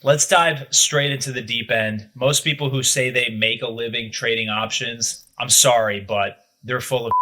Let's dive straight into the deep end. Most people who say they make a living trading options, I'm sorry, but they're full of.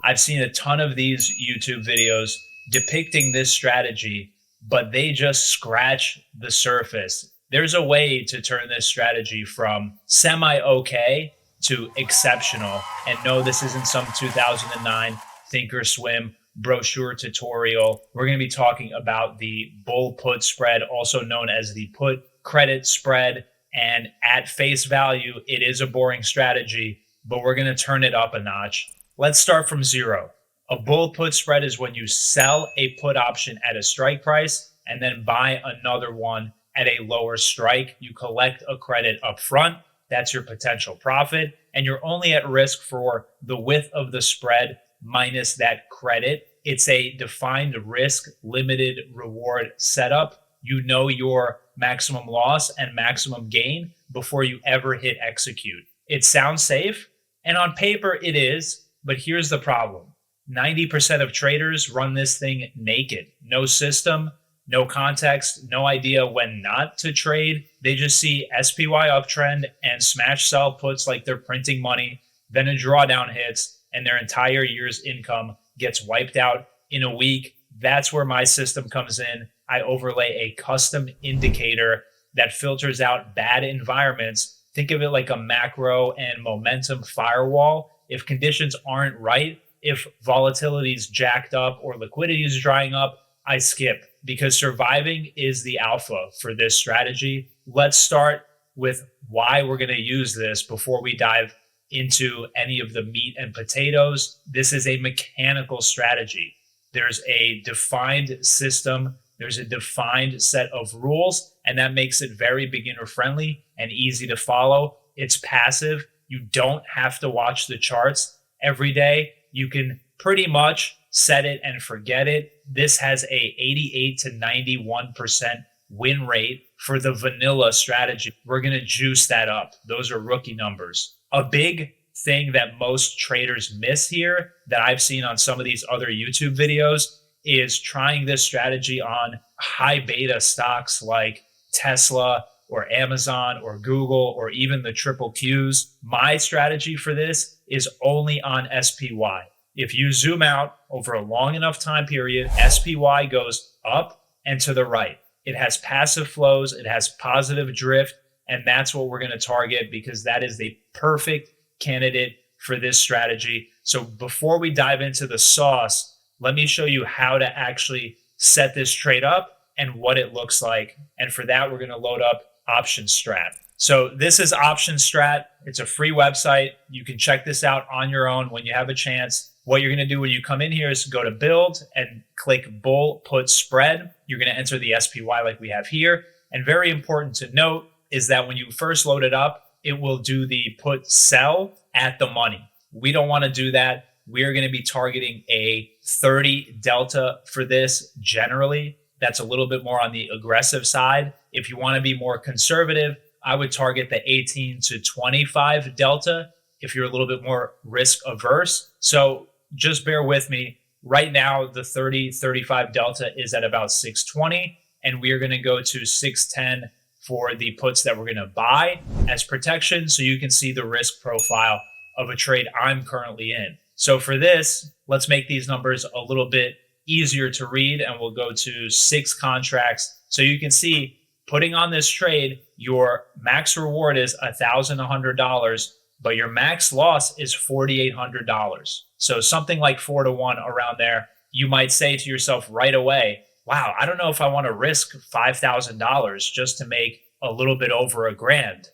I've seen a ton of these YouTube videos depicting this strategy, but they just scratch the surface. There's a way to turn this strategy from semi okay to exceptional. And no, this isn't some 2009 Thinkorswim brochure tutorial. We're going to be talking about the bull put spread, also known as the put credit spread. And at face value, it is a boring strategy, but we're going to turn it up a notch. Let's start from zero. A bull put spread is when you sell a put option at a strike price and then buy another one at a lower strike. You collect a credit up front. That's your potential profit. And you're only at risk for the width of the spread minus that credit. It's a defined risk, limited reward setup. You know your maximum loss and maximum gain before you ever hit execute. It sounds safe, and on paper it is, but here's the problem. 90% of traders run this thing naked. No system, no context, no idea when not to trade. They just see SPY uptrend and smash sell puts like they're printing money. Then a drawdown hits and their entire year's income gets wiped out in a week. That's where my system comes in. I overlay a custom indicator that filters out bad environments. Think of it like a macro and momentum firewall. If conditions aren't right, if volatility is jacked up or liquidity is drying up, I skip, because surviving is the alpha for this strategy. Let's start with why we're going to use this before we dive into any of the meat and potatoes. This is a mechanical strategy. There's a defined system. There's a defined set of rules, and that makes it very beginner friendly and easy to follow. It's passive. You don't have to watch the charts every day. You can pretty much set it and forget it. This has a 88 to 91% win rate for the vanilla strategy. We're going to juice that up. Those are rookie numbers. A big thing that most traders miss here that I've seen on some of these other YouTube videos is trying this strategy on high beta stocks like Tesla or Amazon or Google or even the triple Qs. My strategy for this is only on SPY. If you zoom out over a long enough time period, SPY goes up and to the right. It has passive flows, it has positive drift, and that's what we're going to target because that is the perfect candidate for this strategy. So before we dive into the sauce, let me show you how to actually set this trade up and what it looks like. And for that, we're going to load up OptionsStrat. So this is OptionsStrat. It's a free website. You can check this out on your own when you have a chance. What you're going to do when you come in here is go to build and click bull put spread. You're going to enter the SPY like we have here. And very important to note is that when you first load it up, it will do the put sell at the money. We don't want to do that. We're going to be targeting a 30 delta for this generally. That's a little bit more on the aggressive side. If you want to be more conservative, I would target the 18 to 25 delta if you're a little bit more risk averse. So just bear with me. Right now, the 30-35 delta is at about 620, and we are going to go to 610 for the puts that we're going to buy as protection, so you can see the risk profile of a trade I'm currently in. So for this, let's make these numbers a little bit easier to read, and we'll go to 6 contracts. So you can see, putting on this trade, your max reward is $1,100, but your max loss is $4,800. So something like 4 to 1 around there. You might say to yourself right away, wow, I don't know if I want to risk $5,000 just to make a little bit over $1,000.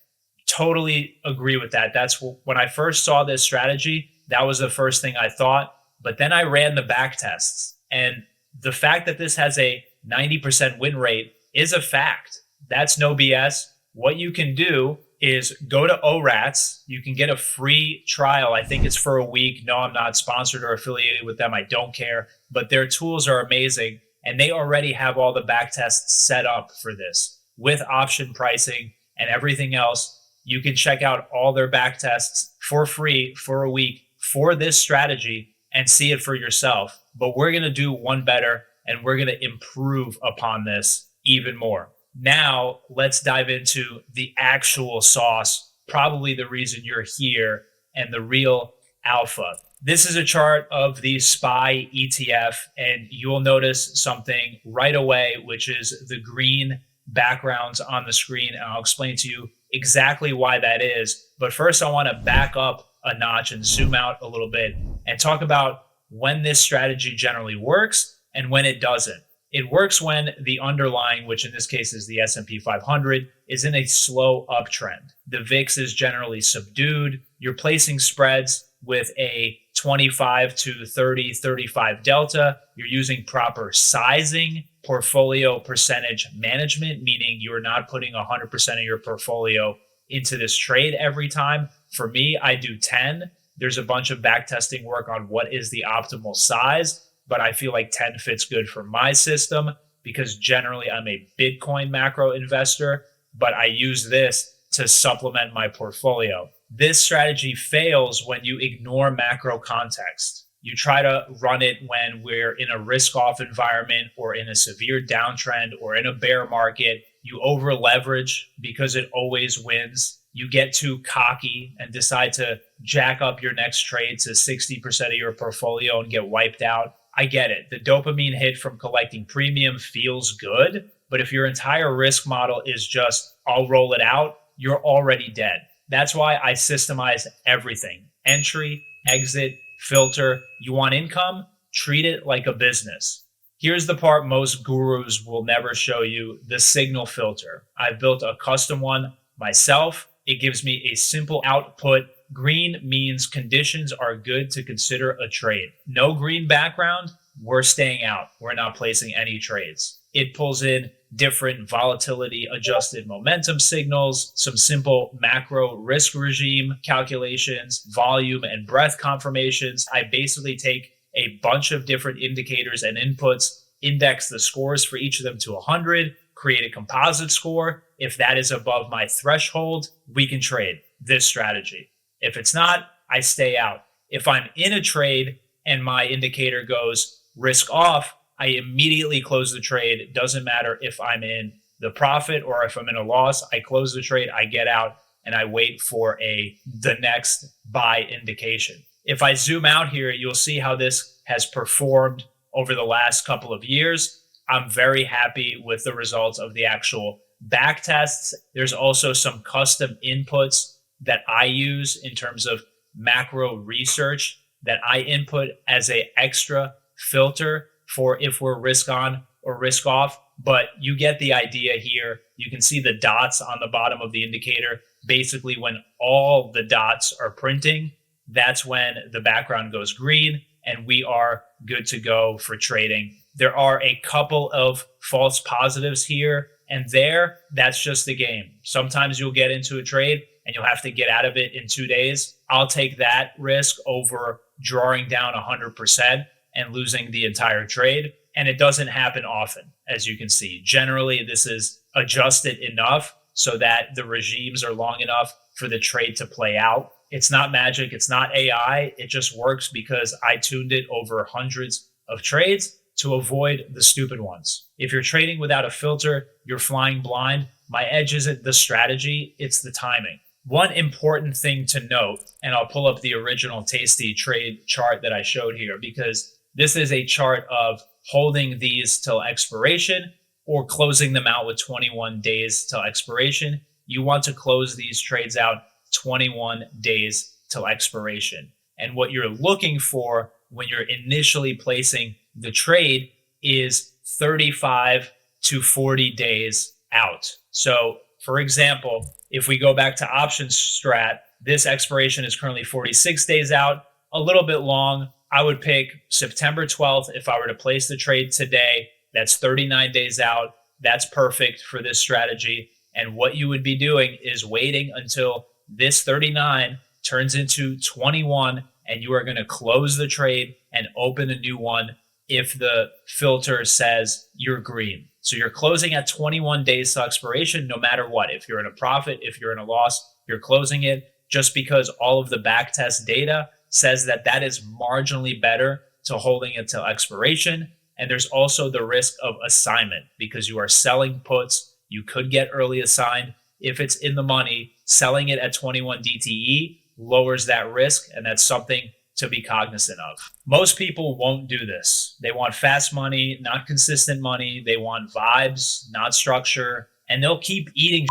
Totally agree with that. That's when I first saw this strategy, that was the first thing I thought. But then I ran the backtests, and the fact that this has a 90% win rate is a fact. That's no BS. What you can do is go to ORATS. You can get a free trial. I think it's for a week. No, I'm not sponsored or affiliated with them. I don't care. But their tools are amazing. And they already have all the backtests set up for this with option pricing and everything else. You can check out all their backtests for free for a week for this strategy and see it for yourself. But we're going to do one better, and we're going to improve upon this even more. now let's dive into the actual sauce, probably the reason you're here and the real alpha. This is a chart of the SPY ETF, and you'll notice something right away, which is the green backgrounds on the screen. And I'll explain to you exactly why that is. But first, I want to back up a notch and zoom out a little bit and talk about when this strategy generally works and when it doesn't. It works when the underlying, which in this case is the S&P 500, is in a slow uptrend. The VIX is generally subdued. You're placing spreads with a 25 to 30, 35 delta. You're using proper sizing, portfolio percentage management, meaning you're not putting 100% of your portfolio into this trade every time. For me, I do 10. There's a bunch of backtesting work on what is the optimal size, but I feel like 10 fits good for my system because generally I'm a Bitcoin macro investor, but I use this to supplement my portfolio. This strategy fails when you ignore macro context. You try to run it when we're in a risk-off environment or in a severe downtrend or in a bear market. You over leverage because it always wins. You get too cocky and decide to jack up your next trade to 60% of your portfolio and get wiped out. I get it. The dopamine hit from collecting premium feels good, but if your entire risk model is just, I'll roll it out, you're already dead. That's why I systemize everything. Entry, exit, filter. You want income? Treat it like a business. Here's the part most gurus will never show you, the signal filter. I've built a custom one myself. It gives me a simple output. Green means conditions are good to consider a trade. No green background, we're staying out. We're not placing any trades. It pulls in different volatility adjusted momentum signals, some simple macro risk regime calculations, volume and breadth confirmations. I basically take a bunch of different indicators and inputs, index the scores for each of them to 100, create a composite score. If that is above my threshold, we can trade this strategy. If it's not, I stay out. If I'm in a trade and my indicator goes risk off, I immediately close the trade. It doesn't matter if I'm in the profit or if I'm in a loss. I close the trade, I get out, and I wait for the next buy indication. If I zoom out here, you'll see how this has performed over the last couple of years. I'm very happy with the results of the actual back tests. There's also some custom inputs that I use in terms of macro research that I input as an extra filter for if we're risk on or risk off. But you get the idea here. You can see the dots on the bottom of the indicator. Basically, when all the dots are printing, that's when the background goes green and we are good to go for trading. There are a couple of false positives here and there. That's just the game. Sometimes you'll get into a trade and you'll have to get out of it in 2 days. I'll take that risk over drawing down 100% and losing the entire trade. And it doesn't happen often, as you can see. Generally, this is adjusted enough so that the regimes are long enough for the trade to play out. It's not magic. It's not AI. It just works because I tuned it over hundreds of trades to avoid the stupid ones. If you're trading without a filter, you're flying blind. My edge isn't the strategy, it's the timing. One important thing to note, and I'll pull up the original Tasty trade chart that I showed here, because this is a chart of holding these till expiration or closing them out with 21 days till expiration. You want to close these trades out 21 days till expiration. And what you're looking for when you're initially placing the trade is 35 to 40 days out. So for example, if we go back to OptionsStrat, this expiration is currently 46 days out, a little bit long. I would pick September 12th. If I were to place the trade today, that's 39 days out. That's perfect for this strategy. And what you would be doing is waiting until this 39 turns into 21, and you are going to close the trade and open a new one if the filter says you're green. So you're closing at 21 days to expiration, no matter what. If you're in a profit, if you're in a loss, you're closing it just because all of the backtest data says that that is marginally better to holding it till expiration. And there's also the risk of assignment because you are selling puts, You could get early assigned if it's in the money. Selling it at 21 DTE lowers that risk, and that's something to be cognizant of. Most people won't do this. They want fast money, not consistent money. They want vibes, not structure, and they'll keep eating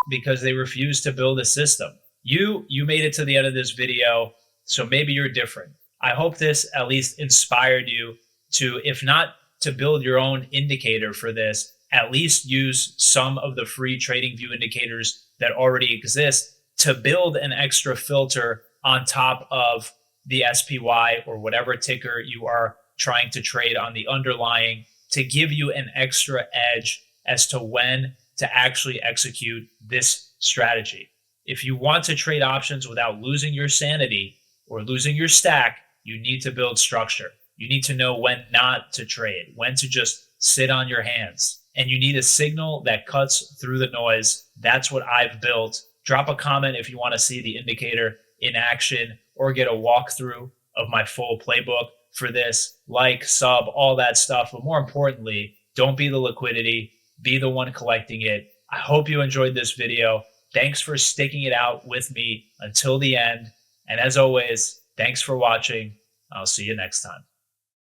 because they refuse to build a system. You made it to the end of this video, so maybe you're different. I hope this at least inspired you to, if not to build your own indicator for this, at least use some of the free TradingView indicators that already exist to build an extra filter on top of the SPY or whatever ticker you are trying to trade on the underlying, to give you an extra edge as to when to actually execute this strategy. If you want to trade options without losing your sanity or losing your stack, you need to build structure. You need to know when not to trade, when to just sit on your hands. And you need a signal that cuts through the noise. That's what I've built. Drop a comment if you want to see the indicator in action or get a walkthrough of my full playbook for this. Like, sub, all that stuff. But more importantly, don't be the liquidity. Be the one collecting it. I hope you enjoyed this video. Thanks for sticking it out with me until the end. And as always, thanks for watching. I'll see you next time.